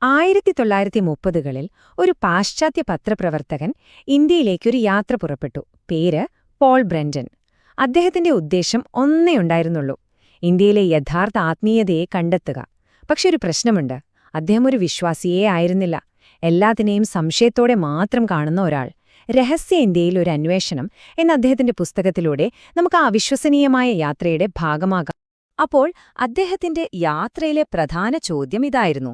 1930കളിൽ ഒരു പാശ്ചാത്യ പത്രപ്രവർത്തകൻ ഇന്ത്യയിലേക്കൊരു യാത്ര പുറപ്പെട്ടു. പേര് പോൾ ബ്രണ്ടൻ. അദ്ദേഹത്തിന്റെ ഉദ്ദേശം ഒന്നേയുണ്ടായിരുന്നുള്ളൂ: ഇന്ത്യയിലെ യഥാർത്ഥ ആത്മീയതയെ കണ്ടെത്തുക. പക്ഷെ ഒരു പ്രശ്നമുണ്ട്. അദ്ദേഹം ഒരു വിശ്വാസിയേ ആയിരുന്നില്ല. എല്ലാത്തിനെയും സംശയത്തോടെ മാത്രം കാണുന്ന ഒരാൾ. രഹസ്യ ഇന്ത്യയിൽ ഒരു അന്വേഷണം എന്ന അദ്ദേഹത്തിന്റെ പുസ്തകത്തിലൂടെ നമുക്ക് ആ അവിശ്വസനീയമായ യാത്രയുടെ ഭാഗമാകാം. അപ്പോൾ അദ്ദേഹത്തിന്റെ യാത്രയിലെ പ്രധാന ചോദ്യം ഇതായിരുന്നു: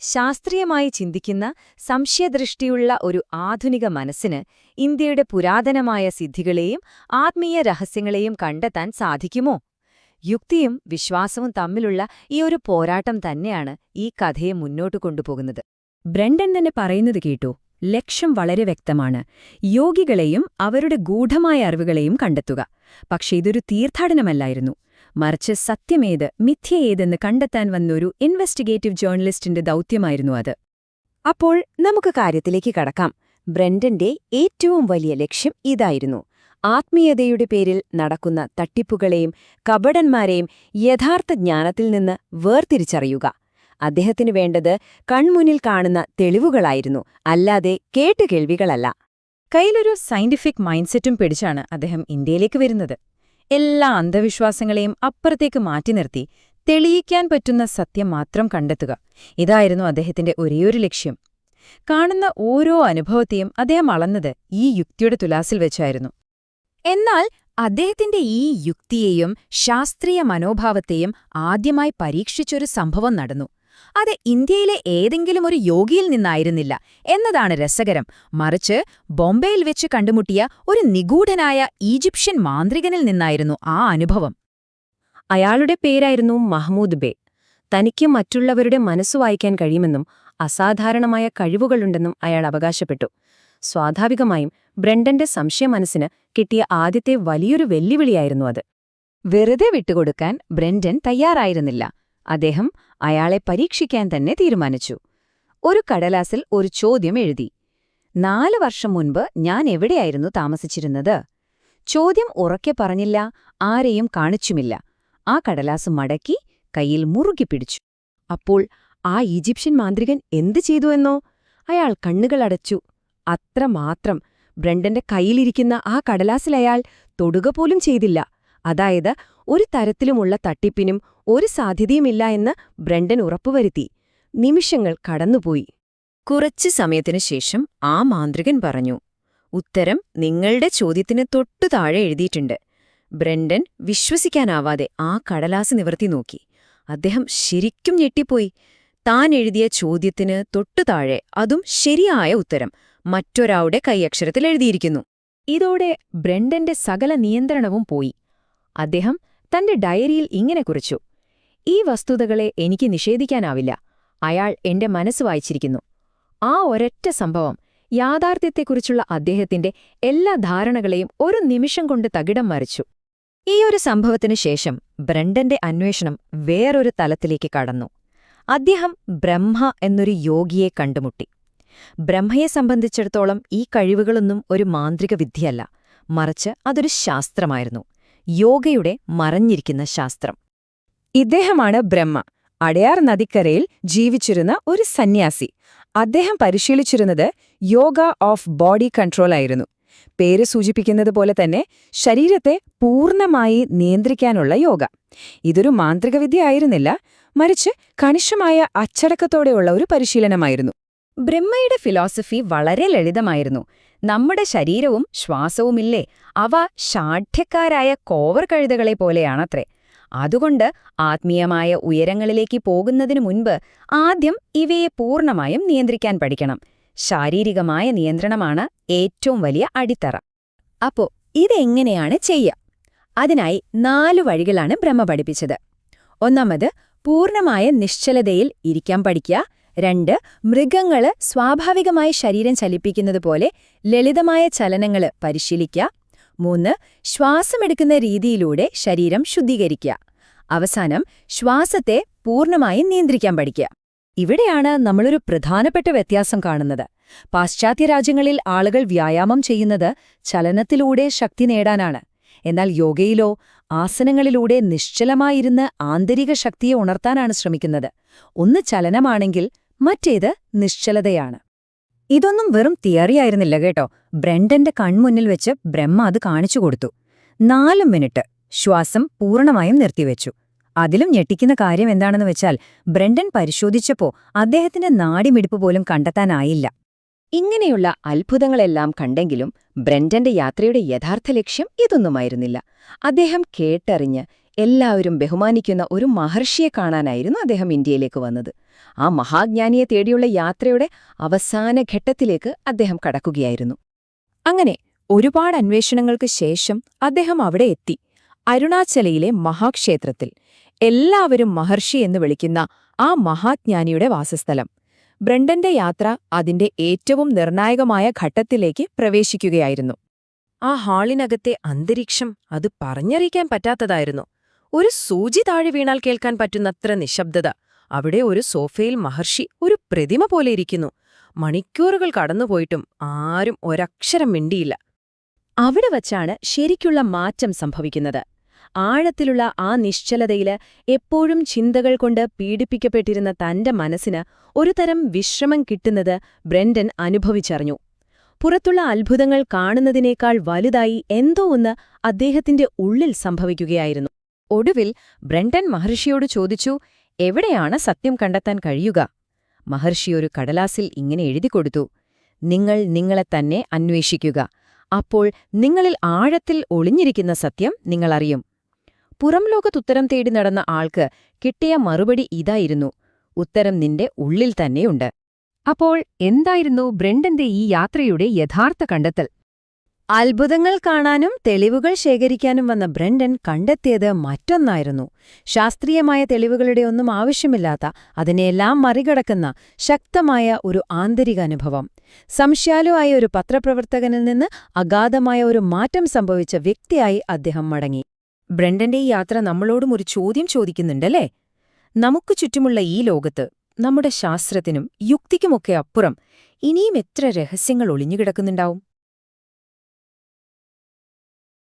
ശാസ്ത്രീയമായി ചിന്തിക്കുന്ന, സംശയദൃഷ്ടിയുള്ള ഒരു ആധുനിക മനസ്സിന് ഇന്ത്യയുടെ പുരാതനമായ സിദ്ധികളെയും ആത്മീയ രഹസ്യങ്ങളെയും കണ്ടെത്താൻ സാധിക്കുമോ? യുക്തിയും വിശ്വാസവും തമ്മിലുള്ള ഈ ഒരു പോരാട്ടം തന്നെയാണ് ഈ കഥയെ മുന്നോട്ടു കൊണ്ടുപോകുന്നത്. ബ്രണ്ടൻ തന്നെ പറയുന്നത് കേട്ടു: ലക്ഷ്യം വളരെ വ്യക്തമാണ്, യോഗികളെയും അവരുടെ ഗൂഢമായ അറിവുകളെയും കണ്ടെത്തുക. പക്ഷെ ഇതൊരു തീർത്ഥാടനമല്ലായിരുന്നു, മറിച്ച് സത്യമേത് മിഥ്യയേതെന്ന് കണ്ടെത്താൻ വന്നൊരു ഇൻവെസ്റ്റിഗേറ്റീവ് ജേർണലിസ്റ്റിന്റെ ദൗത്യമായിരുന്നു അത്. അപ്പോൾ നമുക്ക് കാര്യത്തിലേക്ക് കടക്കാം. ബ്രണ്ടന്റെ ഏറ്റവും വലിയ ലക്ഷ്യം ഇതായിരുന്നു: ആത്മീയതയുടെ പേരിൽ നടക്കുന്ന തട്ടിപ്പുകളെയും കപടന്മാരെയും യഥാർത്ഥ ജ്ഞാനത്തിൽ നിന്ന് വേർതിരിച്ചറിയുക. അദ്ദേഹത്തിനു വേണ്ടത് കൺമുന്നിൽ കാണുന്ന തെളിവുകളായിരുന്നു, അല്ലാതെ കേട്ടുകേൾവികളല്ല. കയ്യിലൊരു സയന്റിഫിക് മൈൻഡ്സെറ്റും പിടിച്ചാണ് അദ്ദേഹം ഇന്ത്യയിലേക്ക് വരുന്നത്. എല്ലാ അന്ധവിശ്വാസങ്ങളെയും അപ്പുറത്തേക്ക് മാറ്റി നിർത്തി തെളിയിക്കാൻ പറ്റുന്ന സത്യം മാത്രം കണ്ടെത്തുക. ഇതായിരുന്നു അദ്ദേഹത്തിന്റെ ഒരേയൊരു ലക്ഷ്യം. കാണുന്ന ഓരോ അനുഭവത്തെയും അദ്ദേഹം അളന്നത് ഈ യുക്തിയുടെ തുലാസിൽ വെച്ചായിരുന്നു. എന്നാൽ അദ്ദേഹത്തിന്റെ ഈ യുക്തിയെയും ശാസ്ത്രീയ മനോഭാവത്തെയും ആദ്യമായി പരീക്ഷിച്ചൊരു സംഭവം നടന്നു. അത് ഇന്ത്യയിലെ ഏതെങ്കിലും ഒരു യോഗിയിൽ നിന്നായിരുന്നില്ല എന്നതാണ് രസകരം. മറിച്ച് ബോംബെയിൽ വെച്ച് കണ്ടുമുട്ടിയ ഒരു നിഗൂഢനായ ഈജിപ്ഷ്യൻ മാന്ത്രികനിൽ നിന്നായിരുന്നു ആ അനുഭവം. അയാളുടെ പേരായിരുന്നു മഹ്മൂദ് ബേ. തനിക്ക് മറ്റുള്ളവരുടെ മനസ്സു വായിക്കാൻ കഴിയുമെന്നും അസാധാരണമായ കഴിവുകളുണ്ടെന്നും അയാൾ അവകാശപ്പെട്ടു. സ്വാഭാവികമായും ബ്രണ്ടന്റെ സംശയമനസ്സിന് കിട്ടിയ ആദ്യത്തെ വലിയൊരു വെല്ലുവിളിയായിരുന്നു അത്. വെറുതെ വിട്ടുകൊടുക്കാൻ ബ്രണ്ടൻ തയ്യാറായിരുന്നില്ല. അദ്ദേഹം അയാളെ പരീക്ഷിക്കാൻ തന്നെ തീരുമാനിച്ചു. ഒരു കടലാസിൽ ഒരു ചോദ്യം എഴുതി: 4 വർഷം മുൻപ് ഞാൻ എവിടെയായിരുന്നു താമസിച്ചിരുന്നത്? ചോദ്യം ഉറക്കെ പറഞ്ഞില്ല, ആരെയും കാണിച്ചുമില്ല. ആ കടലാസ് മടക്കി കയ്യിൽ മുറുകി പിടിച്ചു. അപ്പോൾ ആ ഈജിപ്ഷ്യൻ മാന്ത്രികൻ എന്തു ചെയ്തു എന്നോ? അയാൾ കണ്ണുകളടച്ചു. അത്രമാത്രം. ബ്രണ്ടന്റെ കയ്യിലിരിക്കുന്ന ആ കടലാസിലയാൾ തൊടുക പോലും ചെയ്തില്ല. അതായത് ഒരു തരത്തിലുമുള്ള തട്ടിപ്പിനും ഒരു സാധ്യതയുമില്ല എന്ന് ബ്രണ്ടൻ ഉറപ്പുവരുത്തി. നിമിഷങ്ങൾ കടന്നുപോയി. കുറച്ചു സമയത്തിനു ശേഷം ആ മാന്ത്രികൻ പറഞ്ഞു: ഉത്തരം നിങ്ങളുടെ ചോദ്യത്തിന് തൊട്ടു താഴെ എഴുതിയിട്ടുണ്ട്. ബ്രണ്ടൻ വിശ്വസിക്കാനാവാതെ ആ കടലാസ് നിവർത്തി നോക്കി. അദ്ദേഹം ശരിക്കും ഞെട്ടിപ്പോയി. താൻ എഴുതിയ ചോദ്യത്തിന് തൊട്ടു താഴെ അതും ശരിയായ ഉത്തരം മറ്റൊരാളുടെ കൈയക്ഷരത്തിൽ എഴുതിയിരിക്കുന്നു. ഇതോടെ ബ്രണ്ടന്റെ സകല നിയന്ത്രണവും പോയി. അദ്ദേഹം തന്റെ ഡയറിയിൽ ഇങ്ങനെ കുറിച്ചു: ഈ വസ്തുതകളെ എനിക്ക് നിഷേധിക്കാനാവില്ല. അയാൾ എന്റെ മനസ്സ് വായിച്ചിരിക്കുന്നു. ആ ഒരൊറ്റ സംഭവം യാഥാർത്ഥ്യത്തെക്കുറിച്ചുള്ള അദ്ദേഹത്തിന്റെ എല്ലാ ധാരണകളെയും ഒരു നിമിഷം കൊണ്ട് തകിടം മറിച്ചു. ഈയൊരു സംഭവത്തിനു ശേഷം ബ്രണ്ടന്റെ അന്വേഷണം വേറൊരു തലത്തിലേക്ക് കടന്നു. അദ്ദേഹം ബ്രഹ്മ എന്നൊരു യോഗിയെ കണ്ടുമുട്ടി. ബ്രഹ്മയെ സംബന്ധിച്ചിടത്തോളം ഈ കഴിവുകളൊന്നും ഒരു മാന്ത്രിക വിദ്യയല്ല, മറിച്ച് അതൊരു ശാസ്ത്രമായിരുന്നു. യോഗയുടെ മറഞ്ഞിരിക്കുന്ന ശാസ്ത്രം. ഇദ്ദേഹമാണ് ബ്രഹ്മ. അടയാർ നദിക്കരയിൽ ജീവിച്ചിരുന്ന ഒരു സന്യാസി. അദ്ദേഹം പരിശീലിച്ചിരുന്നത് യോഗ ഓഫ് ബോഡി കൺട്രോൾ ആയിരുന്നു. പേര് സൂചിപ്പിക്കുന്നത് പോലെ തന്നെ ശരീരത്തെ പൂർണ്ണമായി നിയന്ത്രിക്കാനുള്ള യോഗ. ഇതൊരു മാന്ത്രികവിദ്യ ആയിരുന്നില്ല, മറിച്ച് കണിശമായ അച്ചടക്കത്തോടെയുള്ള ഒരു പരിശീലനമായിരുന്നു. ബ്രഹ്മയുടെ ഫിലോസഫി വളരെ ലളിതമായിരുന്നു. നമ്മുടെ ശരീരവും ശ്വാസവുമില്ലേ, അവ ഷാഠ്യക്കാരായ കോവർ കഴുതകളെ പോലെയാണത്രേ. അതുകൊണ്ട് ആത്മീയമായ ഉയരങ്ങളിലേക്ക് പോകുന്നതിനു മുൻപ് ആദ്യം ഇവയെ പൂർണ്ണമായും നിയന്ത്രിക്കാൻ പഠിക്കണം. ശാരീരികമായ നിയന്ത്രണമാണ് ഏറ്റവും വലിയ അടിത്തറ. അപ്പോ ഇതെങ്ങനെയാണ് ചെയ്യുക? അതിനായി 4 വഴികളാണ് ബ്രഹ്മ പഠിപ്പിച്ചത്. ഒന്നാമത്, പൂർണ്ണമായ നിശ്ചലതയിൽ ഇരിക്കാൻ പഠിക്കുക. 2, മൃഗങ്ങള് സ്വാഭാവികമായി ശരീരം ചലിപ്പിക്കുന്നതുപോലെ ലളിതമായ ചലനങ്ങള് പരിശീലിക്കുക. 3, ശ്വാസമെടുക്കുന്ന രീതിയിലൂടെ ശരീരം ശുദ്ധീകരിക്കുക. അവസാനം, ശ്വാസത്തെ പൂർണ്ണമായും നിയന്ത്രിക്കാൻ പഠിക്കുക. ഇവിടെയാണ് നമ്മളൊരു പ്രധാനപ്പെട്ട വ്യത്യാസം കാണുന്നത്. പാശ്ചാത്യ രാജ്യങ്ങളിൽ ആളുകൾ വ്യായാമം ചെയ്യുന്നത് ചലനത്തിലൂടെ ശക്തി നേടാനാണ്. എന്നാൽ യോഗയിലോ ആസനങ്ങളിലൂടെ നിശ്ചലമായിരുന്ന് ആന്തരിക ശക്തിയെ ഉണർത്താനാണ് ശ്രമിക്കുന്നത്. ഒന്ന് ചലനമാണെങ്കിൽ മറ്റേത് നിശ്ചലതയാണ്. ഇതൊന്നും വെറും തിയറിയായിരുന്നില്ല കേട്ടോ. ബ്രെൻഡന്റെ കൺമുന്നിൽ വെച്ച് ബ്രഹ്മ അത് കാണിച്ചുകൊടുത്തു. 4 മിനിറ്റ് ശ്വാസം പൂർണ്ണമായും നിർത്തിവെച്ചു. അതിലും ഞെട്ടിക്കുന്ന കാര്യം എന്താണെന്ന് വെച്ചാൽ ബ്രെൻഡൻ പരിശോധിച്ചപ്പോ അദ്ദേഹത്തിന്റെ നാഡിമിടിപ്പ് പോലും കണ്ടെത്താനായില്ല. ഇങ്ങനെയുള്ള അത്ഭുതങ്ങളെല്ലാം കണ്ടെങ്കിലും ബ്രെൻഡന്റെ യാത്രയുടെ യഥാർത്ഥ ലക്ഷ്യം ഇതൊന്നുമായിരുന്നില്ല. അദ്ദേഹം കേട്ടറിഞ്ഞ് എല്ലാവരും ബഹുമാനിക്കുന്ന ഒരു മഹർഷിയെ കാണാനായിരുന്നു അദ്ദേഹം ഇന്ത്യയിലേക്ക് വന്നത്. ആ മഹാജ്ഞാനിയെ തേടിയുള്ള യാത്രയുടെ അവസാന ഘട്ടത്തിലേക്ക് അദ്ദേഹം കടക്കുകയായിരുന്നു. അങ്ങനെ ഒരുപാട് അന്വേഷണങ്ങൾക്ക് ശേഷം അദ്ദേഹം അവിടെ എത്തി. അരുണാചലയിലെ മഹാക്ഷേത്രത്തിൽ എല്ലാവരും മഹർഷി എന്ന് വിളിക്കുന്ന ആ മഹാജ്ഞാനിയുടെ വാസസ്ഥലം. ബ്രെൻഡന്റെ യാത്ര അതിന്റെ ഏറ്റവും നിർണായകമായ ഘട്ടത്തിലേക്ക് പ്രവേശിക്കുകയായിരുന്നു. ആ ഹാളിനകത്തെ അന്തരീക്ഷം അത് പറഞ്ഞറിയിക്കാൻ പറ്റാത്തതായിരുന്നു. ഒരു സൂചി താഴെ വീണാൽ കേൾക്കാൻ പറ്റുന്നത്ര നിശബ്ദത. അവിടെ ഒരു സോഫയിൽ മഹർഷി ഒരു പ്രതിമ പോലെ ഇരിക്കുന്നു. മണിക്കൂറുകൾ കടന്നുപോയിട്ടും ആരും ഒരക്ഷരം മിണ്ടിയില്ല. അവിടെ വച്ചാണ് ശരിക്കുള്ള മാറ്റം സംഭവിക്കുന്നത്. ആഴത്തിലുള്ള ആ നിശ്ചലതയില് എപ്പോഴും ചിന്തകൾ കൊണ്ട് പീഡിപ്പിക്കപ്പെട്ടിരുന്ന തന്റെ മനസ്സിന് ഒരു തരം വിശ്രമം കിട്ടുന്നത് ബ്രെൻഡൻ അനുഭവിച്ചറിഞ്ഞു. പുറത്തുള്ള അത്ഭുതങ്ങൾ കാണുന്നതിനേക്കാൾ വലുതായി എന്തോ ഒന്ന് അദ്ദേഹത്തിന്റെ ഉള്ളിൽ സംഭവിക്കുകയായിരുന്നു. ഒടുവിൽ ബ്രെൻഡൻ മഹർഷിയോട് ചോദിച്ചു, എവിടെയാണ് സത്യം കണ്ടെത്താൻ കഴിയുക? മഹർഷി ഒരു കടലാസിൽ ഇങ്ങനെ എഴുതിക്കൊടുത്തു, നിങ്ങൾ നിങ്ങളെ തന്നെ അന്വേഷിക്കുക. അപ്പോൾ നിങ്ങളിൽ ആഴത്തിൽ ഒളിഞ്ഞിരിക്കുന്ന സത്യം നിങ്ങളറിയും. പുറം ലോകത്തുത്തരം തേടി നടന്ന ആൾക്ക് കിട്ടിയ മറുപടി ഇതായിരുന്നു, ഉത്തരം നിന്റെ ഉള്ളിൽ തന്നെയുണ്ട്. അപ്പോൾ എന്തായിരുന്നു ബ്രെൻഡന്റെ ഈ യാത്രയുടെ യഥാർത്ഥ കണ്ടെത്തൽ? അത്ഭുതങ്ങൾ കാണാനും തെളിവുകൾ ശേഖരിക്കാനും വന്ന ബ്രെൻഡൻ കണ്ടെത്തിയത് മറ്റൊന്നായിരുന്നു. ശാസ്ത്രീയമായ തെളിവുകളുടെ ഒന്നും ആവശ്യമില്ലാത്ത, അതിനെയെല്ലാം മറികടക്കുന്ന ശക്തമായ ഒരു ആന്തരിക അനുഭവം. സംശയാലുവായ ഒരു പത്രപ്രവർത്തകനിൽ നിന്ന് അഗാധമായ ഒരു മാറ്റം സംഭവിച്ച വ്യക്തിയായി അദ്ദേഹം മടങ്ങി. ബ്രെൻഡന്റെ ഈ യാത്ര നമ്മളോടും ഒരു ചോദ്യം ചോദിക്കുന്നുണ്ടല്ലേ? നമുക്ക് ചുറ്റുമുള്ള ഈ ലോകത്ത് നമ്മുടെ ശാസ്ത്രത്തിനും യുക്തിക്കുമൊക്കെ അപ്പുറം ഇനിയും എത്ര രഹസ്യങ്ങൾ ഒളിഞ്ഞുകിടക്കുന്നുണ്ടാവും?